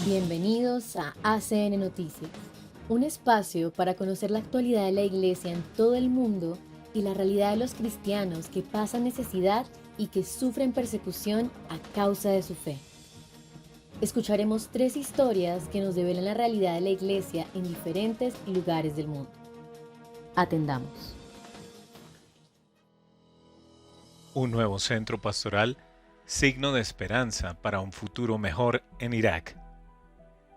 Bienvenidos a ACN Noticias, un espacio para conocer la actualidad de la Iglesia en todo el mundo y la realidad de los cristianos que pasan necesidad y que sufren persecución a causa de su fe. Escucharemos 3 historias que nos develan la realidad de la Iglesia en diferentes lugares del mundo. Atendamos. Un nuevo centro pastoral, signo de esperanza para un futuro mejor en Irak.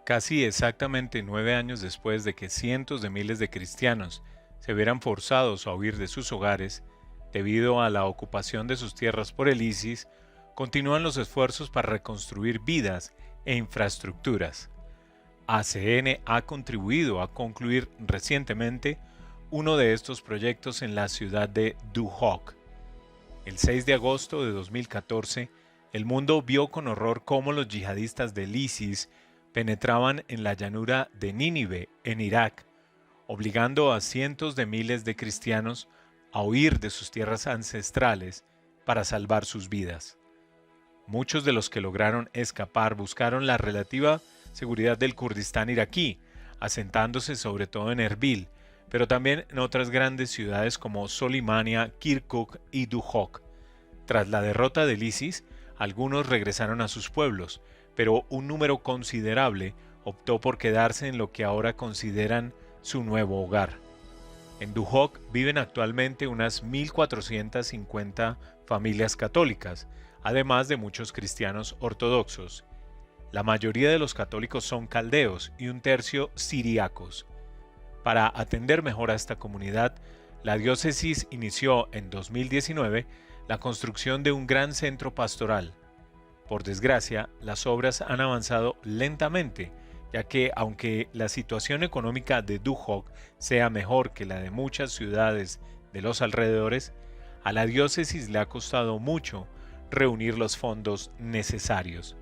Casi exactamente 9 años después de que cientos de miles de cristianos se vieran forzados a huir de sus hogares debido a la ocupación de sus tierras por el ISIS, continúan los esfuerzos para reconstruir vidas e infraestructuras. ACN ha contribuido a concluir recientemente uno de estos proyectos en la ciudad de Duhok. El 6 de agosto de 2014, el mundo vio con horror cómo los yihadistas del ISIS penetraban en la llanura de Nínive, en Irak, obligando a cientos de miles de cristianos a huir de sus tierras ancestrales para salvar sus vidas. Muchos de los que lograron escapar buscaron la relativa seguridad del Kurdistán iraquí, asentándose sobre todo en Erbil, pero también en otras grandes ciudades como Solimania, Kirkuk y Duhok. Tras la derrota del ISIS, algunos regresaron a sus pueblos, pero un número considerable optó por quedarse en lo que ahora consideran su nuevo hogar. En Duhok viven actualmente unas 1.450 familias católicas, además de muchos cristianos ortodoxos. La mayoría de los católicos son caldeos y un tercio siríacos. Para atender mejor a esta comunidad, la diócesis inició en 2019 la construcción de un gran centro pastoral. Por desgracia, las obras han avanzado lentamente, ya que aunque la situación económica de Duhok sea mejor que la de muchas ciudades de los alrededores, a la diócesis le ha costado mucho reunir los fondos necesarios.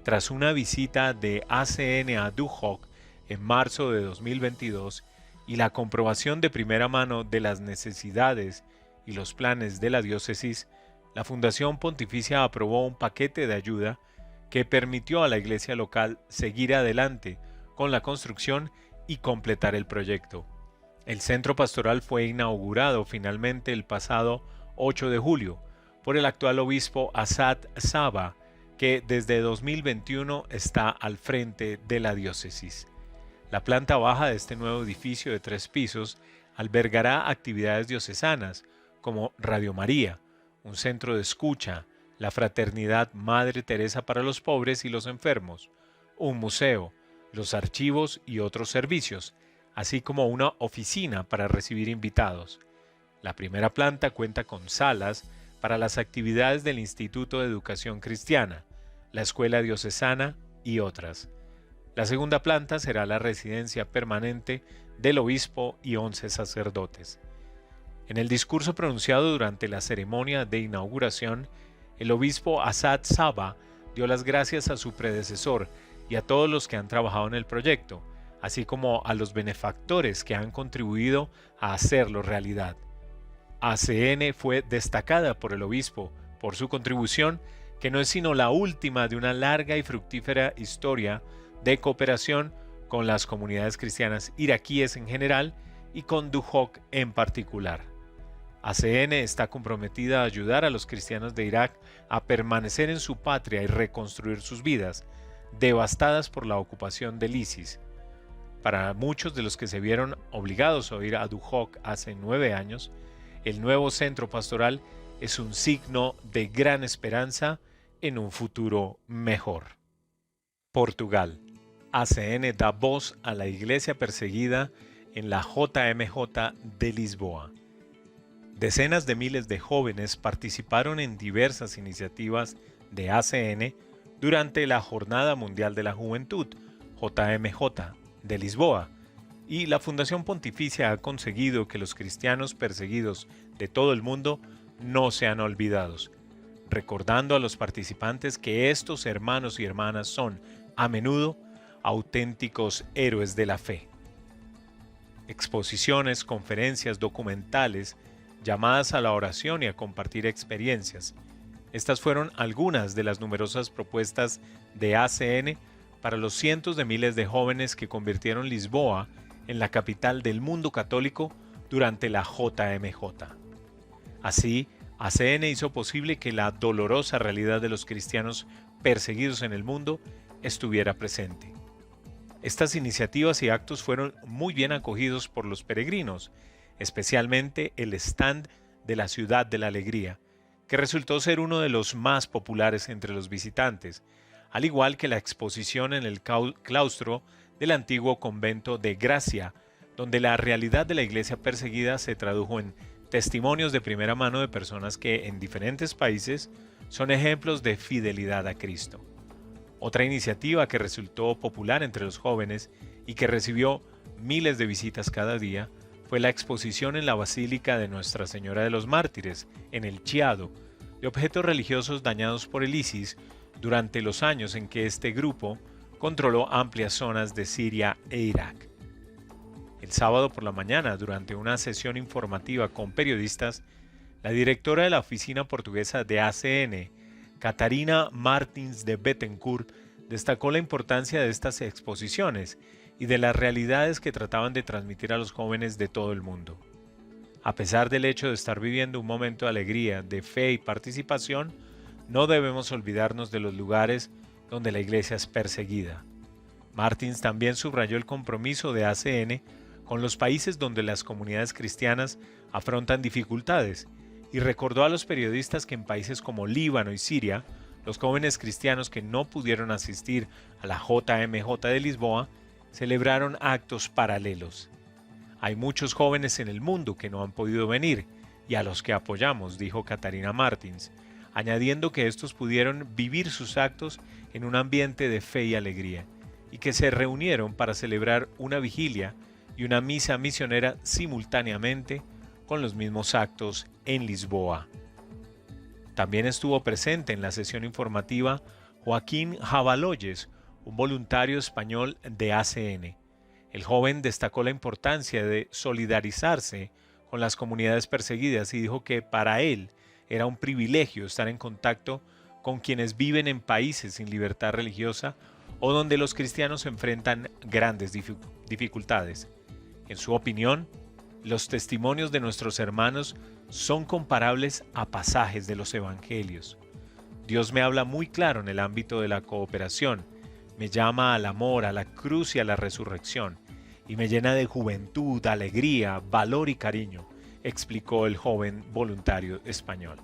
Tras una visita de ACN a Duhok en marzo de 2022 y la comprobación de primera mano de las necesidades y los planes de la diócesis, la Fundación Pontificia aprobó un paquete de ayuda que permitió a la iglesia local seguir adelante con la construcción y completar el proyecto. El centro pastoral fue inaugurado finalmente el pasado 8 de julio por el actual obispo Asad Saba, que desde 2021 está al frente de la diócesis. La planta baja de este nuevo edificio de 3 pisos albergará actividades diocesanas como Radio María, un centro de escucha, la Fraternidad Madre Teresa para los pobres y los enfermos, un museo, los archivos y otros servicios, así como una oficina para recibir invitados. La primera planta cuenta con salas para las actividades del Instituto de Educación Cristiana, la Escuela Diocesana y otras. La segunda planta será la residencia permanente del obispo y 11 sacerdotes. En el discurso pronunciado durante la ceremonia de inauguración, el obispo Asad Saba dio las gracias a su predecesor y a todos los que han trabajado en el proyecto, así como a los benefactores que han contribuido a hacerlo realidad. ACN fue destacada por el obispo por su contribución, que no es sino la última de una larga y fructífera historia de cooperación con las comunidades cristianas iraquíes en general y con Duhok en particular. ACN está comprometida a ayudar a los cristianos de Irak a permanecer en su patria y reconstruir sus vidas, devastadas por la ocupación del ISIS. Para muchos de los que se vieron obligados a ir a Duhok hace 9 años, el nuevo centro pastoral es un signo de gran esperanza en un futuro mejor. Portugal. ACN da voz a la iglesia perseguida en la JMJ de Lisboa. Decenas de miles de jóvenes participaron en diversas iniciativas de ACN durante la Jornada Mundial de la Juventud, JMJ, de Lisboa, y la Fundación Pontificia ha conseguido que los cristianos perseguidos de todo el mundo no sean olvidados, recordando a los participantes que estos hermanos y hermanas son, a menudo, auténticos héroes de la fe. Exposiciones, conferencias, documentales, llamadas a la oración y a compartir experiencias. Estas fueron algunas de las numerosas propuestas de ACN para los cientos de miles de jóvenes que convirtieron Lisboa en la capital del mundo católico durante la JMJ. Así, ACN hizo posible que la dolorosa realidad de los cristianos perseguidos en el mundo estuviera presente. Estas iniciativas y actos fueron muy bien acogidos por los peregrinos, especialmente el stand de la Ciudad de la Alegría, que resultó ser uno de los más populares entre los visitantes, al igual que la exposición en el claustro del antiguo convento de Gracia, donde la realidad de la iglesia perseguida se tradujo en testimonios de primera mano de personas que en diferentes países son ejemplos de fidelidad a Cristo. Otra iniciativa que resultó popular entre los jóvenes y que recibió miles de visitas cada día fue la exposición en la Basílica de Nuestra Señora de los Mártires, en el Chiado, de objetos religiosos dañados por el ISIS durante los años en que este grupo controló amplias zonas de Siria e Irak. El sábado por la mañana, durante una sesión informativa con periodistas, la directora de la oficina portuguesa de ACN, Catarina Martins de Bettencourt, destacó la importancia de estas exposiciones y de las realidades que trataban de transmitir a los jóvenes de todo el mundo. A pesar del hecho de estar viviendo un momento de alegría, de fe y participación, no debemos olvidarnos de los lugares donde la iglesia es perseguida. Martins también subrayó el compromiso de ACN con los países donde las comunidades cristianas afrontan dificultades y recordó a los periodistas que en países como Líbano y Siria, los jóvenes cristianos que no pudieron asistir a la JMJ de Lisboa celebraron actos paralelos. Hay muchos jóvenes en el mundo que no han podido venir y a los que apoyamos, dijo Catarina Martins, añadiendo que estos pudieron vivir sus actos en un ambiente de fe y alegría y que se reunieron para celebrar una vigilia y una misa misionera simultáneamente con los mismos actos en Lisboa. También estuvo presente en la sesión informativa Joaquín Jabaloyes, un voluntario español de ACN. El joven destacó la importancia de solidarizarse con las comunidades perseguidas y dijo que para él era un privilegio estar en contacto con quienes viven en países sin libertad religiosa o donde los cristianos enfrentan grandes dificultades. En su opinión, los testimonios de nuestros hermanos son comparables a pasajes de los evangelios. Dios me habla muy claro en el ámbito de la cooperación, me llama al amor, a la cruz y a la resurrección, y me llena de juventud, alegría, valor y cariño, explicó el joven voluntario español.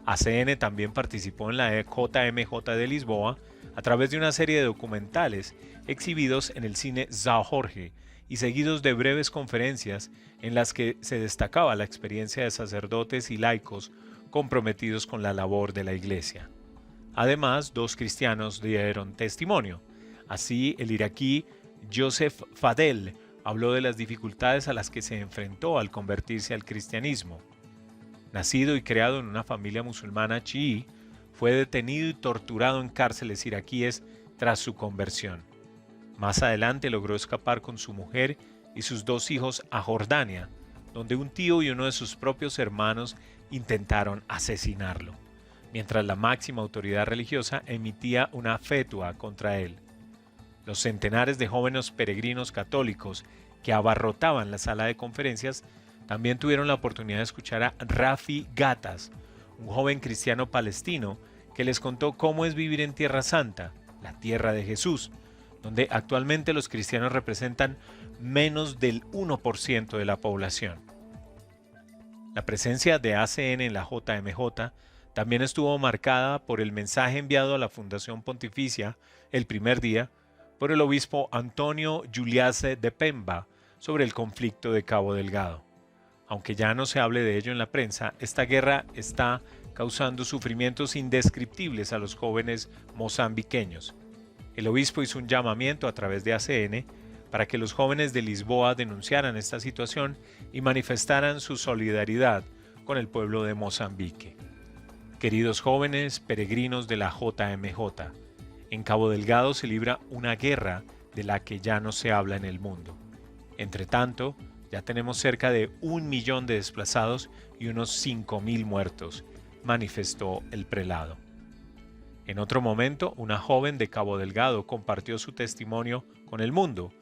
ACN también participó en la JMJ de Lisboa a través de una serie de documentales exhibidos en el cine São Jorge y seguidos de breves conferencias en las que se destacaba la experiencia de sacerdotes y laicos comprometidos con la labor de la Iglesia. Además, 2 cristianos dieron testimonio. Así, el iraquí Joseph Fadel habló de las dificultades a las que se enfrentó al convertirse al cristianismo. Nacido y creado en una familia musulmana chií, fue detenido y torturado en cárceles iraquíes tras su conversión. Más adelante logró escapar con su mujer y sus 2 hijos a Jordania, donde un tío y uno de sus propios hermanos intentaron asesinarlo, mientras la máxima autoridad religiosa emitía una fetua contra él. Los centenares de jóvenes peregrinos católicos que abarrotaban la sala de conferencias también tuvieron la oportunidad de escuchar a Rafi Gatas, un joven cristiano palestino que les contó cómo es vivir en Tierra Santa, la tierra de Jesús, donde actualmente los cristianos representan menos del 1% de la población. La presencia de ACN en la JMJ también estuvo marcada por el mensaje enviado a la Fundación Pontificia el primer día por el obispo Antonio Giuliase de Pemba sobre el conflicto de Cabo Delgado. Aunque ya no se hable de ello en la prensa, esta guerra está causando sufrimientos indescriptibles a los jóvenes mozambiqueños. El obispo hizo un llamamiento a través de ACN para que los jóvenes de Lisboa denunciaran esta situación y manifestaran su solidaridad con el pueblo de Mozambique. Queridos jóvenes peregrinos de la JMJ, en Cabo Delgado se libra una guerra de la que ya no se habla en el mundo. Entre tanto, ya tenemos cerca de 1 millón de desplazados y unos 5.000 muertos, manifestó el prelado. En otro momento, una joven de Cabo Delgado compartió su testimonio con el mundo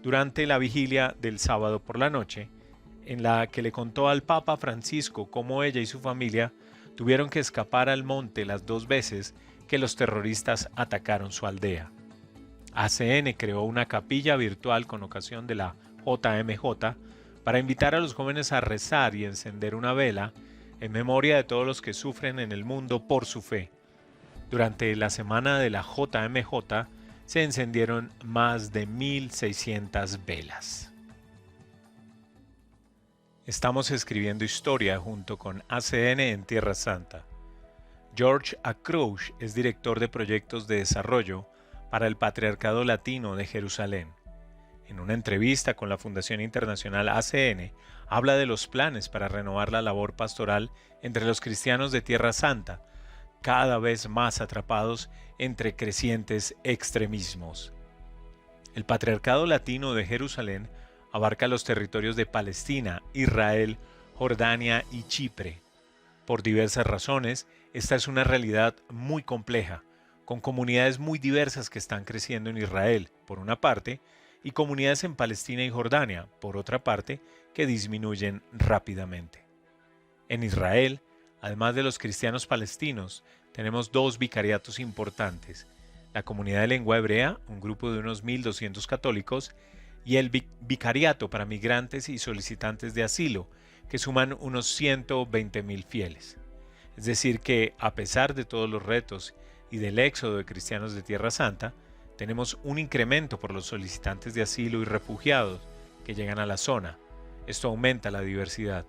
durante la vigilia del sábado por la noche, en la que le contó al Papa Francisco cómo ella y su familia tuvieron que escapar al monte las 2 veces que los terroristas atacaron su aldea. ACN creó una capilla virtual con ocasión de la JMJ para invitar a los jóvenes a rezar y encender una vela en memoria de todos los que sufren en el mundo por su fe. Durante la semana de la JMJ se encendieron más de 1.600 velas. Estamos escribiendo historia junto con ACN en Tierra Santa. George Akroush es director de proyectos de desarrollo para el Patriarcado Latino de Jerusalén. En una entrevista con la Fundación Internacional ACN, habla de los planes para renovar la labor pastoral entre los cristianos de Tierra Santa, cada vez más atrapados entre crecientes extremismos. El Patriarcado Latino de Jerusalén abarca los territorios de Palestina, Israel, Jordania y Chipre. Por diversas razones, esta es una realidad muy compleja, con comunidades muy diversas que están creciendo en Israel, por una parte, y comunidades en Palestina y Jordania, por otra parte, que disminuyen rápidamente. En Israel, además de los cristianos palestinos, tenemos 2 vicariatos importantes: la comunidad de lengua hebrea, un grupo de unos 1.200 católicos, y el vicariato para migrantes y solicitantes de asilo, que suman unos 120.000 fieles. Es decir que, a pesar de todos los retos y del éxodo de cristianos de Tierra Santa, tenemos un incremento por los solicitantes de asilo y refugiados que llegan a la zona. Esto aumenta la diversidad.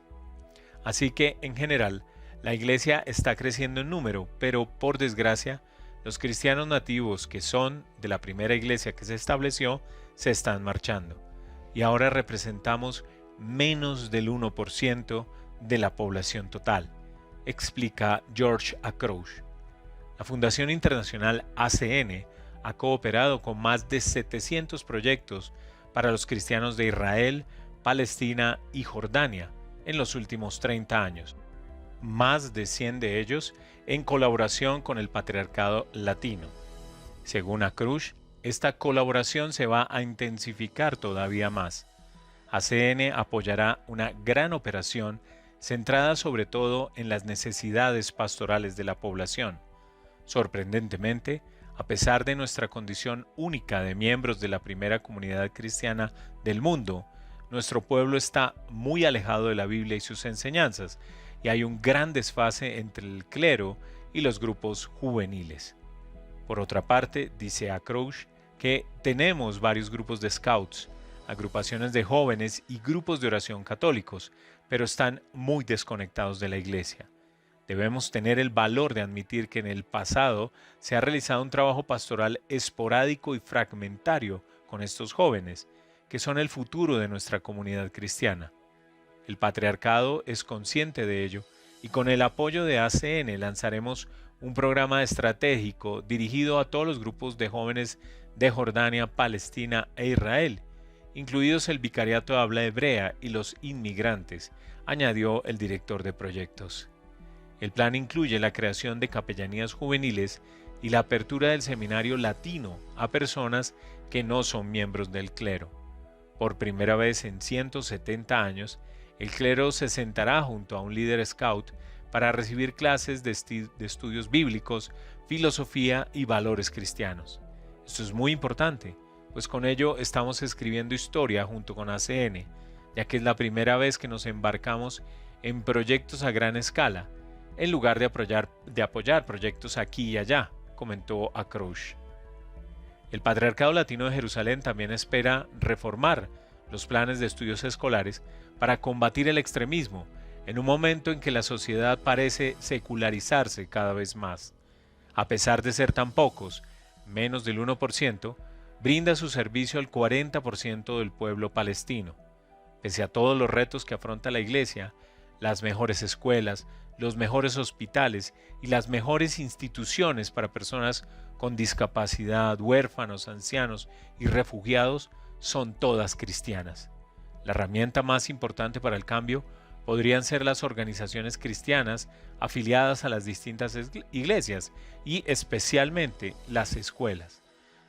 Así que, en general, la iglesia está creciendo en número, pero, por desgracia, los cristianos nativos que son de la primera iglesia que se estableció se están marchando, y ahora representamos menos del 1% de la población total, explica George Akroush. La Fundación Internacional ACN ha cooperado con más de 700 proyectos para los cristianos de Israel, Palestina y Jordania en los últimos 30 años, más de 100 de ellos en colaboración con el Patriarcado Latino. Según Akroush, esta colaboración se va a intensificar todavía más. ACN apoyará una gran operación centrada sobre todo en las necesidades pastorales de la población. Sorprendentemente, a pesar de nuestra condición única de miembros de la primera comunidad cristiana del mundo, nuestro pueblo está muy alejado de la Biblia y sus enseñanzas, y hay un gran desfase entre el clero y los grupos juveniles. Por otra parte, dice Akroush, que tenemos varios grupos de scouts, agrupaciones de jóvenes y grupos de oración católicos, pero están muy desconectados de la iglesia. Debemos tener el valor de admitir que en el pasado se ha realizado un trabajo pastoral esporádico y fragmentario con estos jóvenes, que son el futuro de nuestra comunidad cristiana. El patriarcado es consciente de ello y con el apoyo de ACN lanzaremos un programa estratégico dirigido a todos los grupos de jóvenes de Jordania, Palestina e Israel, incluidos el vicariato de habla hebrea y los inmigrantes, añadió el director de proyectos. El plan incluye la creación de capellanías juveniles y la apertura del seminario latino a personas que no son miembros del clero. Por primera vez en 170 años, el clero se sentará junto a un líder scout para recibir clases de estudios bíblicos, filosofía y valores cristianos. Esto es muy importante, pues con ello estamos escribiendo historia junto con ACN, ya que es la primera vez que nos embarcamos en proyectos a gran escala, en lugar de apoyar proyectos aquí y allá, comentó Akroush. El Patriarcado Latino de Jerusalén también espera reformar los planes de estudios escolares para combatir el extremismo, en un momento en que la sociedad parece secularizarse cada vez más. A pesar de ser tan pocos, menos del 1%, brinda su servicio al 40% del pueblo palestino. Pese a todos los retos que afronta la Iglesia, las mejores escuelas, los mejores hospitales y las mejores instituciones para personas con discapacidad, huérfanos, ancianos y refugiados son todas cristianas. La herramienta más importante para el cambio podrían ser las organizaciones cristianas afiliadas a las distintas iglesias y especialmente las escuelas.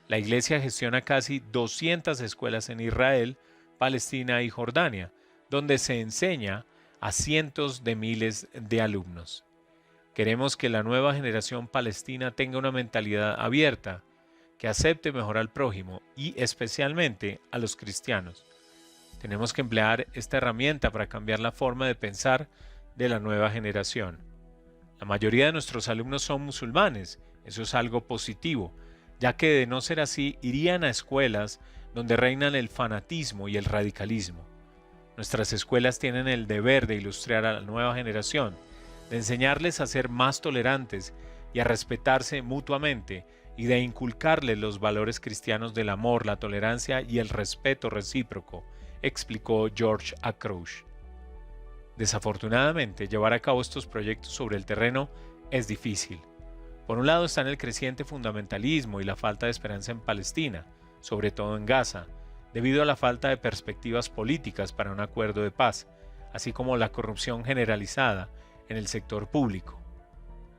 La iglesia gestiona casi 200 escuelas en Israel, Palestina y Jordania, donde se enseña a cientos de miles de alumnos. Queremos que la nueva generación palestina tenga una mentalidad abierta, que acepte mejor al prójimo y especialmente a los cristianos. Tenemos que emplear esta herramienta para cambiar la forma de pensar de la nueva generación. La mayoría de nuestros alumnos son musulmanes, eso es algo positivo, ya que de no ser así irían a escuelas donde reinan el fanatismo y el radicalismo. Nuestras escuelas tienen el deber de ilustrar a la nueva generación, de enseñarles a ser más tolerantes y a respetarse mutuamente y de inculcarles los valores cristianos del amor, la tolerancia y el respeto recíproco, explicó George Akroush. Desafortunadamente, llevar a cabo estos proyectos sobre el terreno es difícil. Por un lado están el creciente fundamentalismo y la falta de esperanza en Palestina, sobre todo en Gaza, debido a la falta de perspectivas políticas para un acuerdo de paz, así como la corrupción generalizada en el sector público.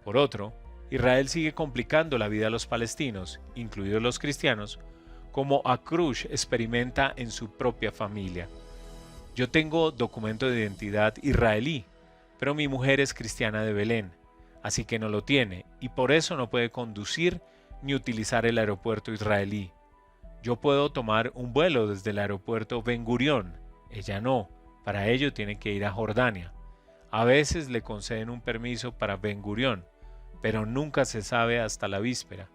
Por otro, Israel sigue complicando la vida a los palestinos, incluidos los cristianos, como Akroush experimenta en su propia familia. Yo tengo documento de identidad israelí, pero mi mujer es cristiana de Belén, así que no lo tiene y por eso no puede conducir ni utilizar el aeropuerto israelí. Yo puedo tomar un vuelo desde el aeropuerto Ben Gurión, ella no, para ello tiene que ir a Jordania. A veces le conceden un permiso para Ben Gurión, pero nunca se sabe hasta la víspera.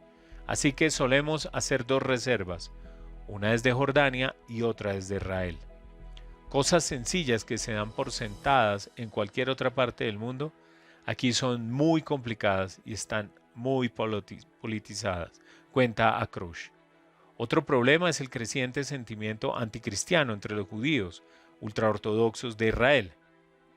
Así que solemos hacer dos reservas, una es de Jordania y otra es de Israel. Cosas sencillas que se dan por sentadas en cualquier otra parte del mundo, aquí son muy complicadas y están muy politizadas, cuenta Akroush. Otro problema es el creciente sentimiento anticristiano entre los judíos ultraortodoxos de Israel.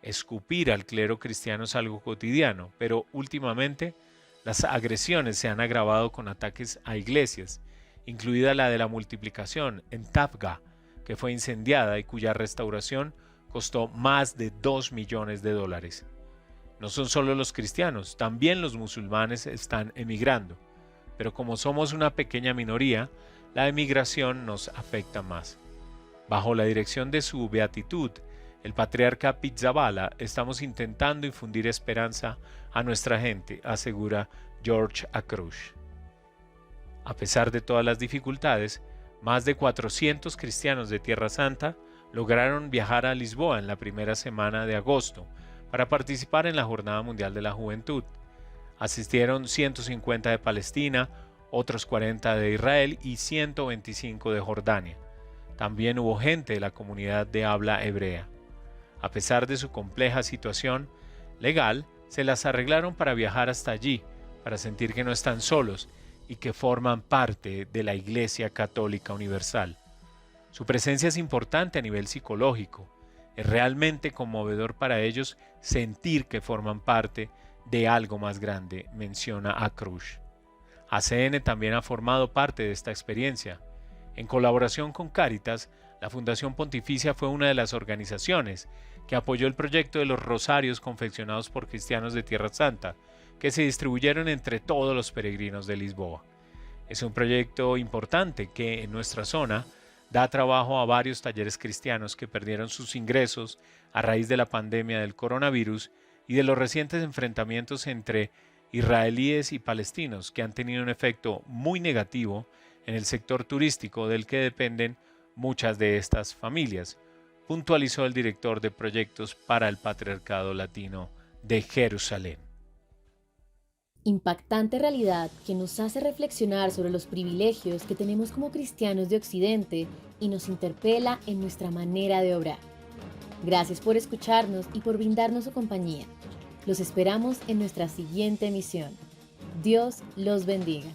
Escupir al clero cristiano es algo cotidiano, pero últimamente las agresiones se han agravado con ataques a iglesias, incluida la de la multiplicación en Tabgha, que fue incendiada y cuya restauración costó más de $2 millones. No son solo los cristianos, también los musulmanes están emigrando, pero como somos una pequeña minoría, la emigración nos afecta más. Bajo la dirección de su beatitud, el patriarca Pizzaballa, estamos intentando infundir esperanza a nuestra gente, asegura George Akroush. A pesar de todas las dificultades, más de 400 cristianos de Tierra Santa lograron viajar a Lisboa en la primera semana de agosto para participar en la Jornada Mundial de la Juventud. Asistieron 150 de Palestina, otros 40 de Israel y 125 de Jordania. También hubo gente de la comunidad de habla hebrea. A pesar de su compleja situación legal, se las arreglaron para viajar hasta allí, para sentir que no están solos y que forman parte de la Iglesia Católica Universal. Su presencia es importante a nivel psicológico. Es realmente conmovedor para ellos sentir que forman parte de algo más grande, menciona Akroush. ACN también ha formado parte de esta experiencia. En colaboración con Cáritas, la Fundación Pontificia fue una de las organizaciones que apoyó el proyecto de los rosarios confeccionados por cristianos de Tierra Santa, que se distribuyeron entre todos los peregrinos de Lisboa. Es un proyecto importante que en nuestra zona da trabajo a varios talleres cristianos que perdieron sus ingresos a raíz de la pandemia del coronavirus y de los recientes enfrentamientos entre israelíes y palestinos que han tenido un efecto muy negativo en el sector turístico del que dependen muchas de estas familias, puntualizó el director de proyectos para el Patriarcado Latino de Jerusalén. Impactante realidad que nos hace reflexionar sobre los privilegios que tenemos como cristianos de Occidente y nos interpela en nuestra manera de obrar. Gracias por escucharnos y por brindarnos su compañía. Los esperamos en nuestra siguiente emisión. Dios los bendiga.